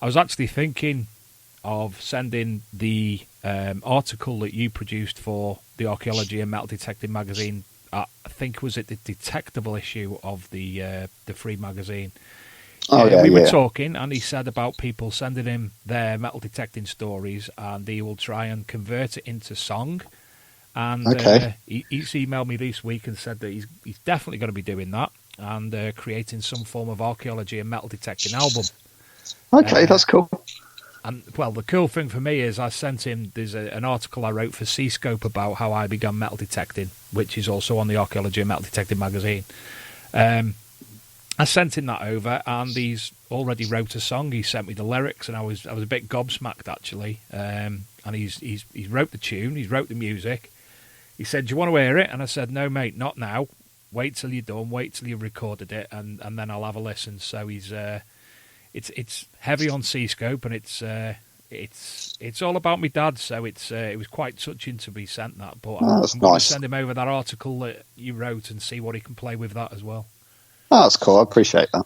was actually thinking of sending the article that you produced for the Archaeology and Metal Detecting magazine. I think was it the detectable issue of the free magazine. We were talking, and he said about people sending him their metal detecting stories, and he will try and convert it into song. And he's emailed me this week and said that he's definitely going to be doing that and creating some form of archaeology and metal detecting album. Okay, that's cool. And well, the cool thing for me is I sent him, there's an article I wrote for C-Scope about how I began metal detecting, which is also on the Archaeology and Metal Detecting magazine. I sent him that over, and he's already wrote a song. He sent me the lyrics, and I was a bit gobsmacked, actually. And he's wrote the tune, he's wrote the music. He said, "Do you want to hear it?" And I said, "No, mate, not now. Wait till you're done. Wait till you've recorded it, and then I'll have a listen." So he's it's heavy on C-Scope, and it's all about my dad. So it was quite touching to be sent that. But I'm going to send him over that article that you wrote and see what he can play with that as well. Oh, that's cool. I appreciate that.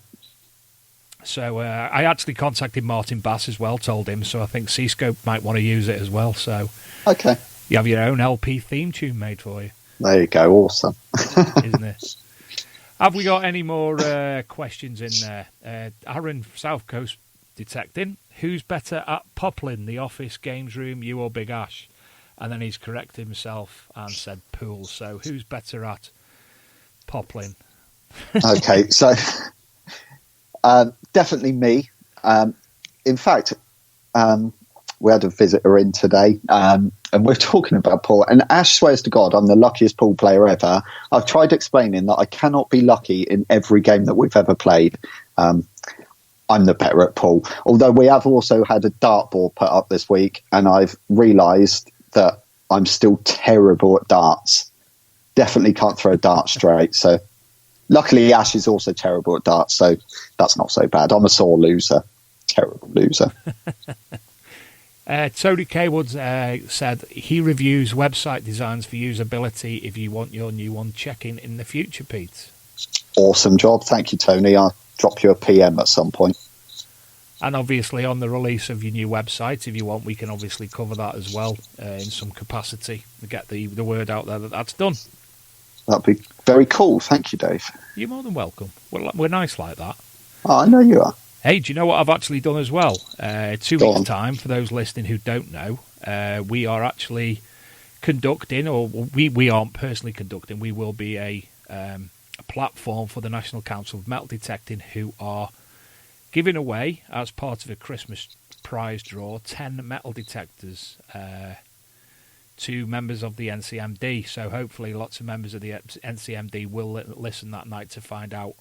So I actually contacted Martin Bass as well, told him. So I think C-Scope might want to use it as well. So okay. You have your own LP theme tune made for you. There you go. Awesome. Isn't it? Have we got any more questions in there? Aaron, South Coast Detecting. Who's better at Poplin, the office, games room, you or Big Ash? And then he's corrected himself and said pool. So who's better at Poplin? Okay, so definitely me. In fact, we had a visitor in today, and we're talking about pool. And Ash swears to God I'm the luckiest pool player ever. I've tried explaining that I cannot be lucky in every game that we've ever played. I'm the better at pool. Although we have also had a dartboard put up this week, and I've realised that I'm still terrible at darts. Definitely can't throw a dart straight. So Luckily, Ash is also terrible at darts, so that's not so bad. I'm a sore loser. Terrible loser. Tony Kaywood said he reviews website designs for usability. If you want your new one checking in the future, Pete. Awesome job. Thank you, Tony. I'll drop you a PM at some point. And obviously on the release of your new website, if you want, we can obviously cover that as well in some capacity to get the word out there that that's done. That'd be very cool. Thank you, Dave. You're more than welcome. We're nice like that. Oh, I know you are. Hey, do you know what I've actually done as well? 2 weeks' time, for those listening who don't know, we are actually conducting, or we aren't personally conducting, we will be a platform for the National Council of Metal Detecting, who are giving away, as part of a Christmas prize draw, 10 metal detectors to members of the NCMD. So hopefully lots of members of the NCMD will listen that night to find out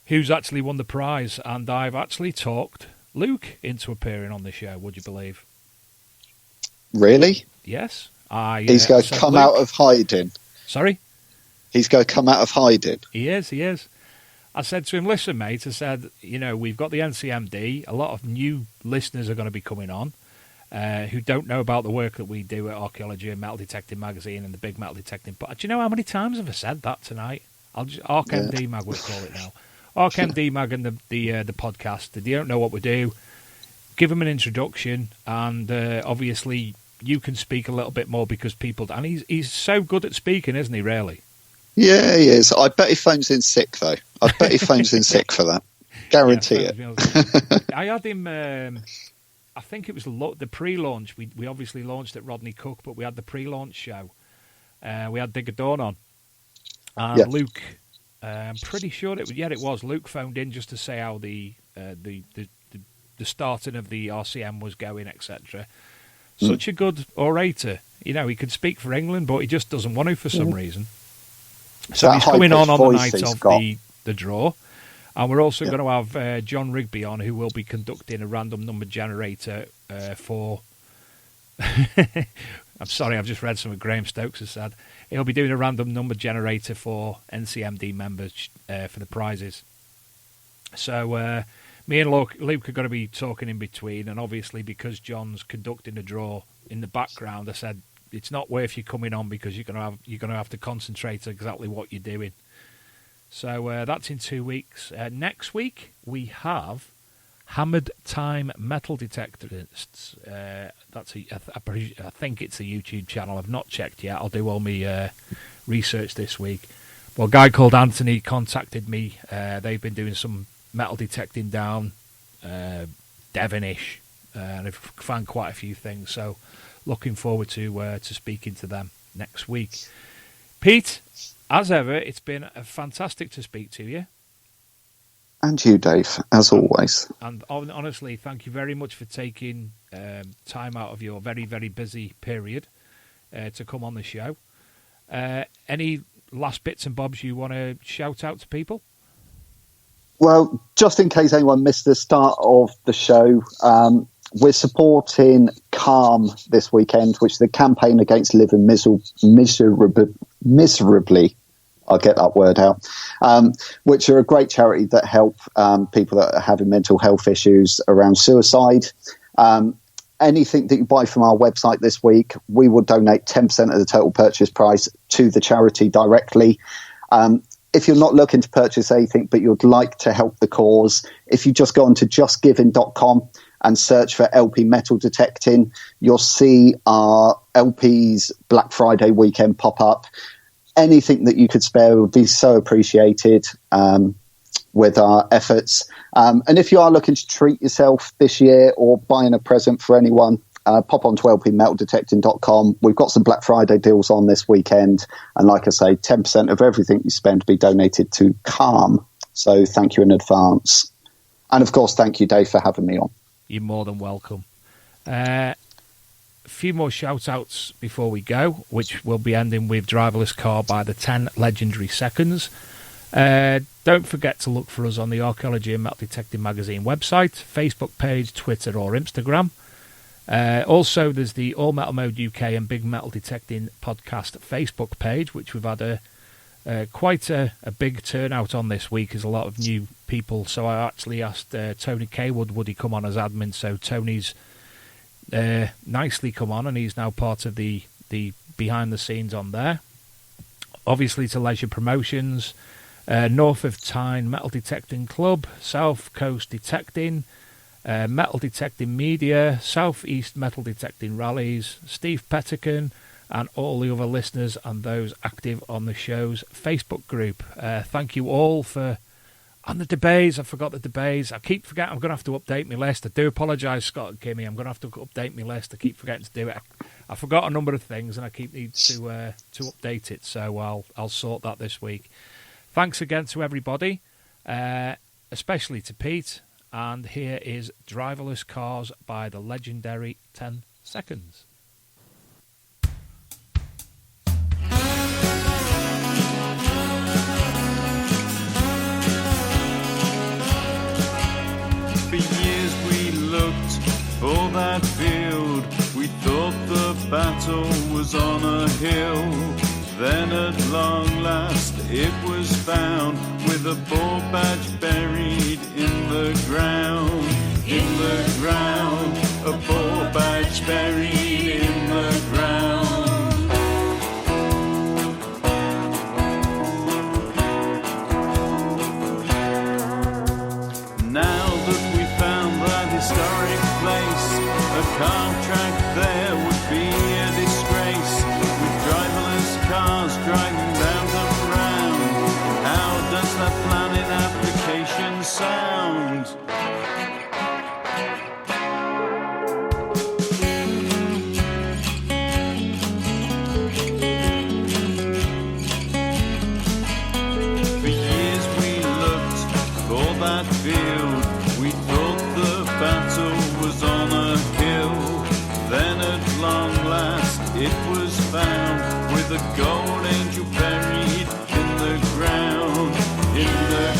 who's actually won the prize. And I've actually talked Luke into appearing on the show, would you believe? Really? Yes. He's going to come out of hiding. Sorry? He's going to come out of hiding. He is. I said to him, listen, mate, I said, we've got the NCMD. A lot of new listeners are going to be coming on who don't know about the work that we do at Archaeology and Metal Detecting Magazine and the Big Metal Detecting. But do you know how many times have I said that tonight? I'll just ArcMD Mag, we'll call it now. ArcMD Mag and the podcast. They don't know what we do. Give them an introduction, and obviously you can speak a little bit more because people. And he's so good at speaking, isn't he? Really? Yeah, he is. I bet he phones in sick though. I bet he phones in sick for that. Guarantee it. I had him. I think it was the pre-launch. We obviously launched at Rodney Cook, but we had the pre-launch show. We had Digger Dawn on, and Luke. I'm pretty sure it was. Luke phoned in just to say how the starting of the RCM was going, etc. Such a good orator. He could speak for England, but he just doesn't want to for some reason. So he's coming on the night of the draw. And we're also going to have John Rigby on, who will be conducting a random number generator for... I'm sorry, I've just read something Graham Stokes has said. He'll be doing a random number generator for NCMD members for the prizes. So me and Luke are going to be talking in between, and obviously because John's conducting the draw in the background, I said it's not worth you coming on because you're going to have to concentrate on exactly what you're doing. So that's in 2 weeks. Next week we have Hammered Time Metal Detectorists. I think it's a YouTube channel. I've not checked yet. I'll do all my research this week. Well, a guy called Anthony contacted me. They've been doing some metal detecting down Devonish, and I've found quite a few things. So looking forward to speaking to them next week. Pete, as ever, it's been fantastic to speak to you. And you, Dave, as always. And honestly, thank you very much for taking time out of your very, very busy period to come on the show. Any last bits and bobs you want to shout out to people? Well, just in case anyone missed the start of the show, we're supporting Calm this weekend, which is the campaign against living miserably. I'll get that word out, which are a great charity that help people that are having mental health issues around suicide. Anything that you buy from our website this week, we will donate 10% of the total purchase price to the charity directly. If you're not looking to purchase anything, but you'd like to help the cause, if you just go onto justgiving.com and search for LP Metal Detecting, you'll see our LP's Black Friday weekend pop up. Anything that you could spare would be so appreciated with our efforts. And if you are looking to treat yourself this year or buying a present for anyone, pop on to lpmetaldetecting.com. We've got some Black Friday deals on this weekend. And like I say, 10% of everything you spend will be donated to Calm. So thank you in advance. And of course, thank you, Dave, for having me on. You're more than welcome. A few more shout-outs before we go, which will be ending with Driverless Car by the 10 Legendary Seconds. Don't forget to look for us on the Archaeology and Metal Detecting Magazine website, Facebook page, Twitter or Instagram. Also, there's the All Metal Mode UK and Big Metal Detecting podcast Facebook page, which we've had quite a big turnout on this week, as a lot of new people. So I actually asked Tony Kaywood would he come on as admin. So Tony's nicely come on, and he's now part of the behind the scenes on there. Obviously to Leisure Promotions, North of Tyne Metal Detecting Club, South Coast Detecting, Metal Detecting Media, South East Metal Detecting Rallies, Steve Pettican, and all the other listeners and those active on the show's Facebook group. Thank you all for... And the debates, I forgot the debates. I keep forgetting. I'm going to have to update my list. I do apologise, Scott and Kimmy. I'm going to have to update my list. I keep forgetting to do it. I forgot a number of things, and I keep needing to update it. So I'll sort that this week. Thanks again to everybody, especially to Pete. And here is Driverless Cars by the legendary 10 Seconds. For years we looked for that field. We thought the battle was on a hill. Then at long last it was found, with a ball badge buried in the ground. In the ground, a ball badge buried in the ground. Now that we found that historic place, a car track there would be a disgrace, with driverless cars driving round and round. How does that planning application sound? For years we looked for that field. We thought the battle was on a hill. Then at long last it was found, with a gold angel buried in the ground. In the